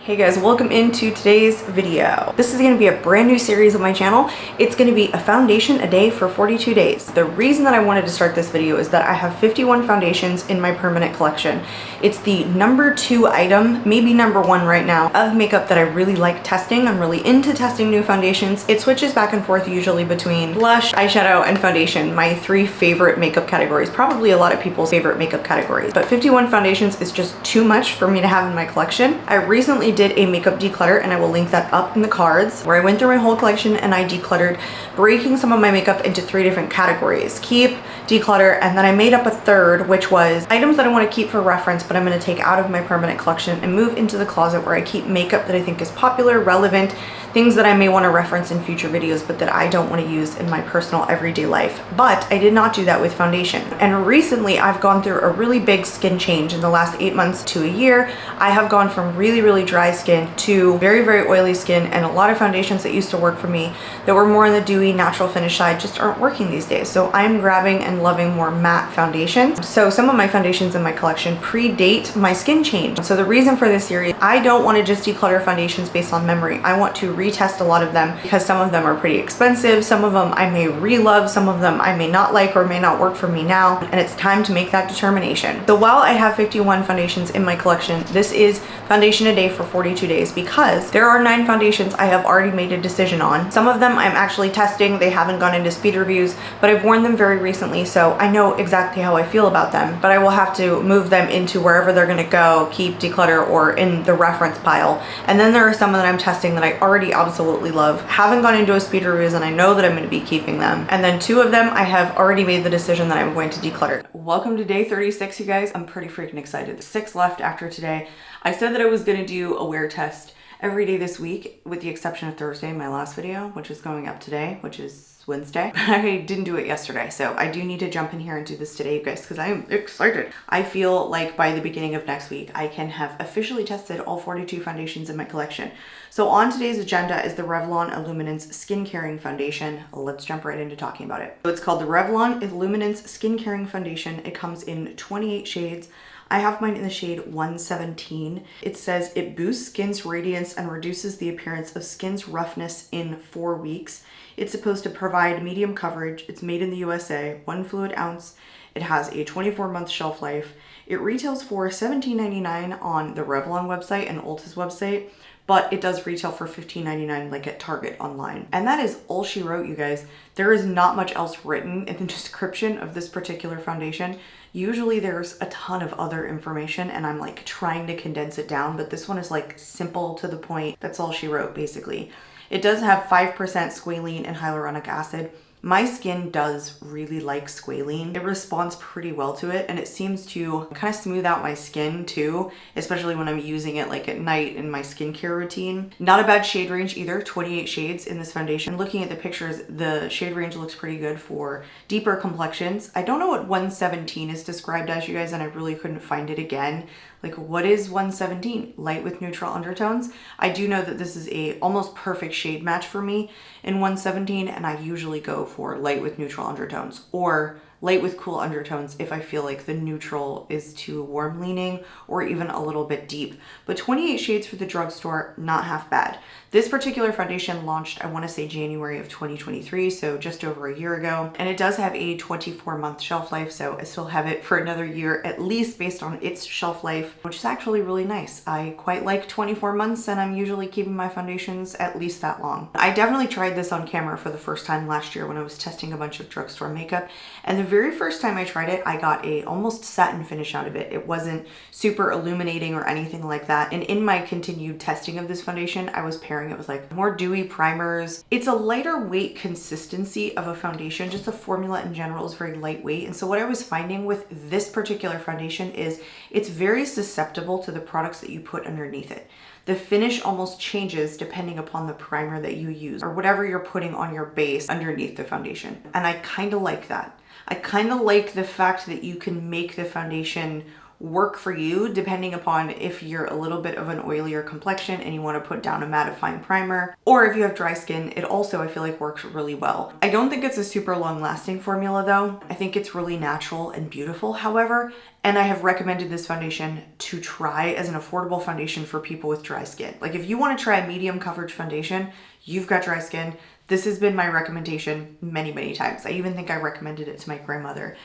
Hey guys, welcome into today's video. This is going to be a brand new series on my channel. It's going to be a foundation a day for 42 days. The reason that I wanted to start this video is that I have 51 foundations in my permanent collection. It's the number 2 item, maybe number 1 right now, of makeup that I really like testing. I'm really into testing new foundations. It switches back and forth usually between blush, eyeshadow, and foundation, my 3 favorite makeup categories, probably a lot of people's favorite makeup categories. But 51 foundations is just too much for me to have in my collection. I recently did a makeup declutter, and I will link that up in the cards, where I went through my whole collection and I decluttered, breaking some of my makeup into 3 different categories: keep, declutter, and then I made up a third, which was items that I want to keep for reference, but I'm going to take out of my permanent collection and move into the closet where I keep makeup that I think is popular, relevant, things that I may want to reference in future videos, but that I don't want to use in my personal everyday life. But I did not do that with foundation. And recently I've gone through a really big skin change. In the last 8 months to a year, I have gone from really, really dry skin to very, very oily skin, and a lot of foundations that used to work for me that were more on the dewy, natural finish side just aren't working these days. So I'm grabbing and loving more matte foundations. So some of my foundations in my collection predate my skin change. So the reason for this series, I don't want to just declutter foundations based on memory. I want to retest a lot of them because some of them are pretty expensive. Some of them I may re-love, some of them I may not like or may not work for me now, and it's time to make that determination. So while I have 51 foundations in my collection, this is foundation a day for 42 days because there are 9 foundations I have already made a decision on. Some of them I'm actually testing. They haven't gone into speed reviews, but I've worn them very recently, so I know exactly how I feel about them, but I will have to move them into wherever they're going to go, keep, declutter, or in the reference pile. And then there are some that I'm testing that I already absolutely love, haven't gone into a speed reviews, and I know that I'm going to be keeping them. And then 2 of them I have already made the decision that I'm going to declutter. Welcome to day 36, you guys. I'm pretty freaking excited. 6 left after today. I said that I was going to do a wear test every day this week, with the exception of Thursday, my last video, which is going up today, which is Wednesday. I didn't do it yesterday, so I do need to jump in here and do this today, you guys, because I am excited. I feel like by the beginning of next week, I can have officially tested all 42 foundations in my collection. So on today's agenda is the Revlon Illuminance Skin Caring Foundation. Let's jump right into talking about it. So it's called the Revlon Illuminance Skin Caring Foundation. It comes in 28 shades. I have mine in the shade 117. It says it boosts skin's radiance and reduces the appearance of skin's roughness in 4 weeks. It's supposed to provide medium coverage. It's made in the USA, 1 fluid ounce. It has a 24-month shelf life. It retails for $17.99 on the Revlon website and Ulta's website, but it does retail for $15.99 like at Target online. And that is all she wrote, you guys. There is not much else written in the description of this particular foundation. Usually there's a ton of other information and I'm like trying to condense it down, but this one is like simple to the point. That's all she wrote basically. It does have 5% squalene and hyaluronic acid. My skin does really like squalene. It responds pretty well to it, and it seems to kind of smooth out my skin too, especially when I'm using it like at night in my skincare routine. Not a bad shade range either, 28 shades in this foundation. Looking at the pictures, the shade range looks pretty good for deeper complexions. I don't know what 117 is described as, you guys, and I really couldn't find it again. Like, what is 117? Light with neutral undertones? I do know that this is a almost perfect shade match for me in 117, and I usually go for light with neutral undertones or light with cool undertones if I feel like the neutral is too warm leaning or even a little bit deep. But 28 shades for the drugstore, not half bad. This particular foundation launched, I want to say January of 2023, so just over a year ago. And it does have a 24-month shelf life, so I still have it for another year, at least based on its shelf life, which is actually really nice. I quite like 24 months, and I'm usually keeping my foundations at least that long. I definitely tried this on camera for the first time last year when I was testing a bunch of drugstore makeup, and the very first time I tried it, I got a almost satin finish out of it. It wasn't super illuminating or anything like that. And in my continued testing of this foundation, I was pairing it with like more dewy primers. It's a lighter weight consistency of a foundation. Just the formula in general is very lightweight. And so what I was finding with this particular foundation is it's very susceptible to the products that you put underneath it. The finish almost changes depending upon the primer that you use or whatever you're putting on your base underneath the foundation. And I kind of like that. I kind of like the fact that you can make the foundation work for you depending upon if you're a little bit of an oilier complexion and you want to put down a mattifying primer, or if you have dry skin. It also, I feel like, works really well. I don't think it's a super long lasting formula though. I think it's really natural and beautiful, however, and I have recommended this foundation to try as an affordable foundation for people with dry skin. Like if you want to try a medium coverage foundation, you've got dry skin, this has been my recommendation many, many times. I even think I recommended it to my grandmother.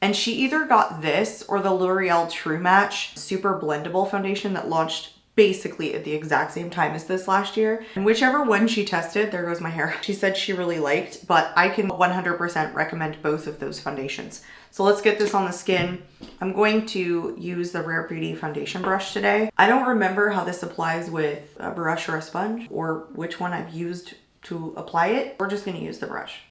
And she either got this or the L'Oreal True Match Super Blendable Foundation that launched basically at the exact same time as this last year. And whichever one she tested, there goes my hair, she said she really liked, but I can 100% recommend both of those foundations. So let's get this on the skin. I'm going to use the Rare Beauty foundation brush today. I don't remember how this applies with a brush or a sponge, or which one I've used to apply it. We're just gonna use the brush.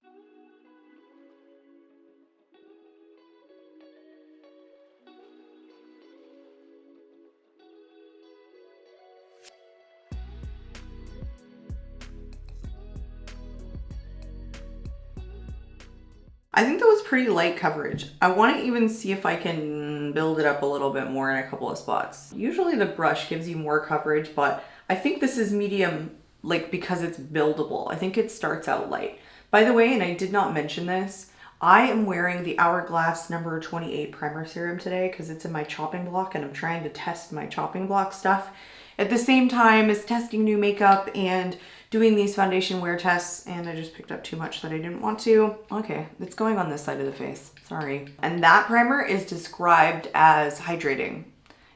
I think that was pretty light coverage. I want to even see if I can build it up a little bit more in a couple of spots. Usually the brush gives you more coverage, but I think this is medium, like because it's buildable. I think it starts out light. By the way, and I did not mention this, I am wearing the Hourglass number 28 primer serum today because it's in my chopping block and I'm trying to test my chopping block stuff at the same time as testing new makeup and doing these foundation wear tests, and I just picked up too much that I didn't want to. Okay, it's going on this side of the face, sorry. And that primer is described as hydrating.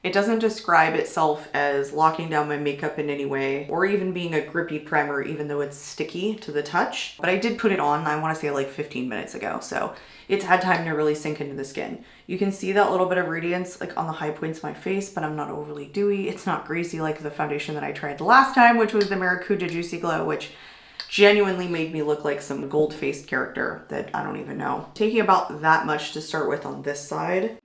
It doesn't describe itself as locking down my makeup in any way or even being a grippy primer, even though it's sticky to the touch. But I did put it on, I want to say like 15 minutes ago, so it's had time to really sink into the skin. You can see that little bit of radiance like on the high points of my face, but I'm not overly dewy. It's not greasy like the foundation that I tried last time, which was the Maracuja Juicy Glow, which genuinely made me look like some gold-faced character that I don't even know. Taking about that much to start with on this side.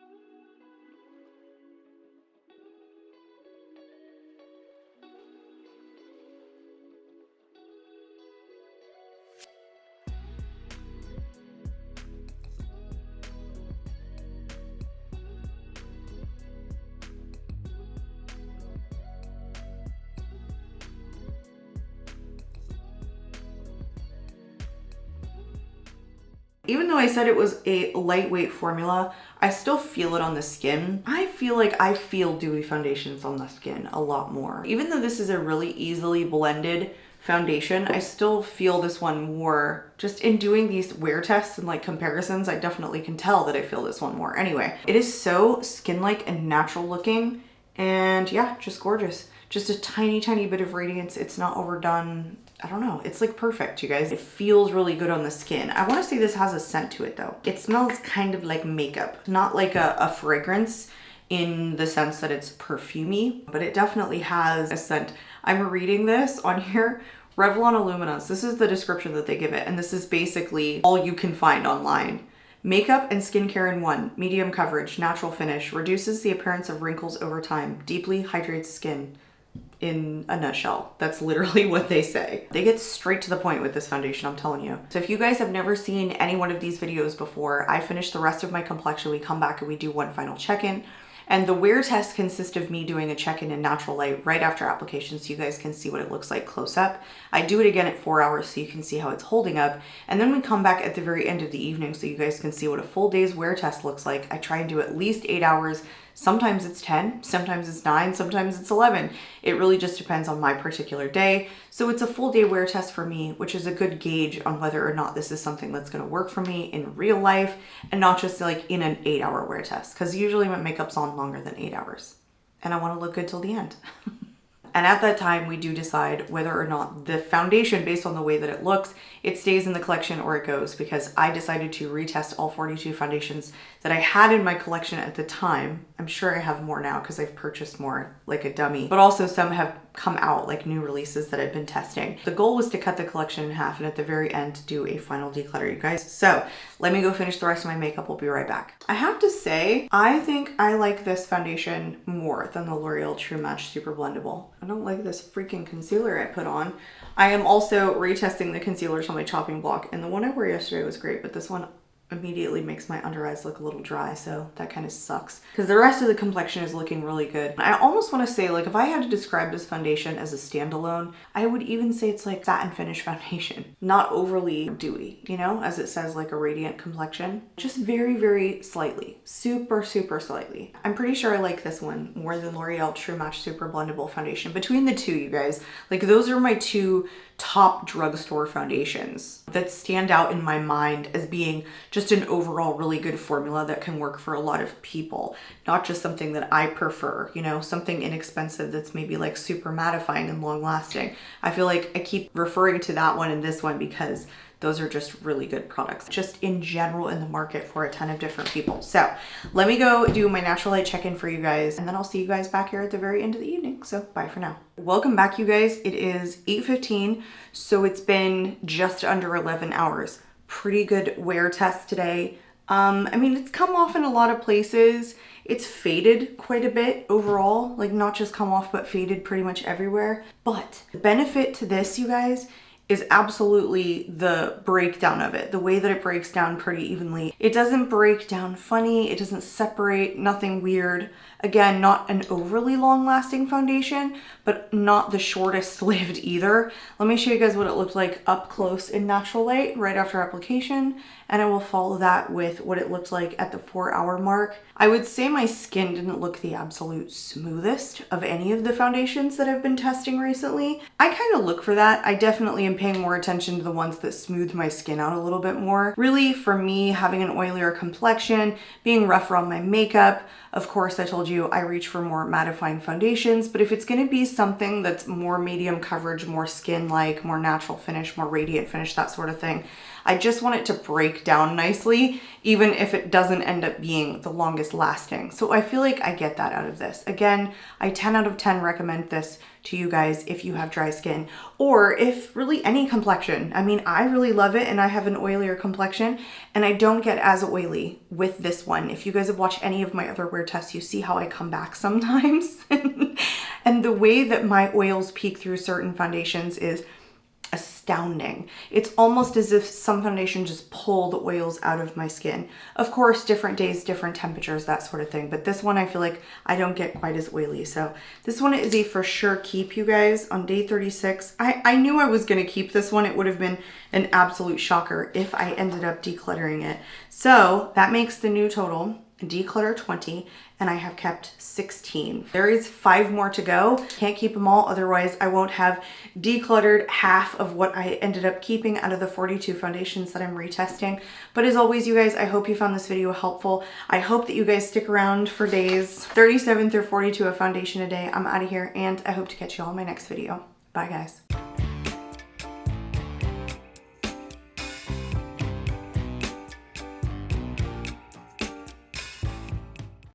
Even though I said it was a lightweight formula, I still feel it on the skin. I feel like I feel dewy foundations on the skin a lot more. Even though this is a really easily blended foundation, I still feel this one more. Just in doing these wear tests and like comparisons, I definitely can tell that I feel this one more. Anyway, it is so skin-like and natural looking, and yeah, just gorgeous. Just a tiny, tiny bit of radiance. It's not overdone. I don't know. It's like perfect, you guys. It feels really good on the skin. I want to say this has a scent to it though. It smells kind of like makeup, not like a fragrance in the sense that it's perfumey, but it definitely has a scent. I'm reading this on here. Revlon Illuminance. This is the description that they give it, and this is basically all you can find online. Makeup and skincare in one. Medium coverage, natural finish, reduces the appearance of wrinkles over time, deeply hydrates skin. In a nutshell, that's literally what they say. They get straight to the point with this foundation, I'm telling you. So if you guys have never seen any one of these videos before, I finish the rest of my complexion, we come back and we do one final check-in. And the wear test consists of me doing a check-in in natural light right after application so you guys can see what it looks like close up. I do it again at 4 hours so you can see how it's holding up. And then we come back at the very end of the evening so you guys can see what a full day's wear test looks like. I try and do at least 8 hours. Sometimes it's 10, sometimes it's 9, sometimes it's 11. It really just depends on my particular day. So it's a full day wear test for me, which is a good gauge on whether or not this is something that's gonna work for me in real life and not just like in an 8-hour wear test. Because usually my makeup's on longer than 8 hours and I wanna look good till the end. And at that time, we do decide whether or not the foundation, based on the way that it looks, it stays in the collection or it goes, because I decided to retest all 42 foundations that I had in my collection at the time. I'm sure I have more now because I've purchased more like a dummy, but also some have come out like new releases that I've been testing. The goal was to cut the collection in half and at the very end do a final declutter, you guys. So let me go finish the rest of my makeup. We'll be right back. I have to say, I think I like this foundation more than the L'Oreal True Match Super Blendable. I don't like this freaking concealer I put on. I am also retesting the concealers on my chopping block, and the one I wore yesterday was great, but this one immediately makes my under eyes look a little dry, so that kind of sucks. Because the rest of the complexion is looking really good. I almost want to say, like, if I had to describe this foundation as a standalone, I would even say it's like satin finish foundation. Not overly dewy, you know, as it says, like a radiant complexion. Just very, very slightly. Super, super slightly. I'm pretty sure I like this one more than L'Oreal True Match Super Blendable Foundation. Between the two, you guys, like those are my two top drugstore foundations that stand out in my mind as being just an overall really good formula that can work for a lot of people, not just something that I prefer, you know, something inexpensive that's maybe like super mattifying and long lasting. I feel like I keep referring to that one and this one because those are just really good products, just in general in the market for a ton of different people. So let me go do my natural light check-in for you guys, and then I'll see you guys back here at the very end of the evening. So bye for now. Welcome back, you guys. It is 8:15, so it's been just under 11 hours. Pretty good wear test today. I mean, it's come off in a lot of places. It's faded quite a bit overall, like not just come off, but faded pretty much everywhere. But the benefit to this, you guys, is absolutely the breakdown of it, the way that it breaks down pretty evenly. It doesn't break down funny, it doesn't separate, nothing weird. Again, not an overly long lasting foundation, but not the shortest lived either. Let me show you guys what it looked like up close in natural light right after application, and I will follow that with what it looked like at the 4-hour mark. I would say my skin didn't look the absolute smoothest of any of the foundations that I've been testing recently. I kind of look for that. I definitely am paying more attention to the ones that smooth my skin out a little bit more. Really, for me, having an oilier complexion, being rougher on my makeup, of course, I told you I reach for more mattifying foundations, but if it's gonna be something that's more medium coverage, more skin-like, more natural finish, more radiant finish, that sort of thing, I just want it to break down nicely, even if it doesn't end up being the longest lasting. So I feel like I get that out of this. Again, I 10 out of 10 recommend this to you guys if you have dry skin, or if really any complexion. I mean, I really love it and I have an oilier complexion and I don't get as oily with this one. If you guys have watched any of my other wear tests, you see how I come back sometimes. And the way that my oils peek through certain foundations is astounding. It's almost as if some foundation just pull the oils out of my skin. Of course, different days, different temperatures, that sort of thing. But this one, I feel like I don't get quite as oily. So this one is a for sure keep, you guys, on day 36. I knew I was going to keep this one. It would have been an absolute shocker if I ended up decluttering it. So that makes the new total Declutter 20, and I have kept 16. There is 5 more to go. Can't keep them all, otherwise I won't have decluttered half of what I ended up keeping out of the 42 foundations that I'm retesting. But as always, you guys, I hope you found this video helpful. I hope that you guys stick around for days 37 through 42 of foundation a day. I'm out of here, and I hope to catch you all in my next video. Bye, guys.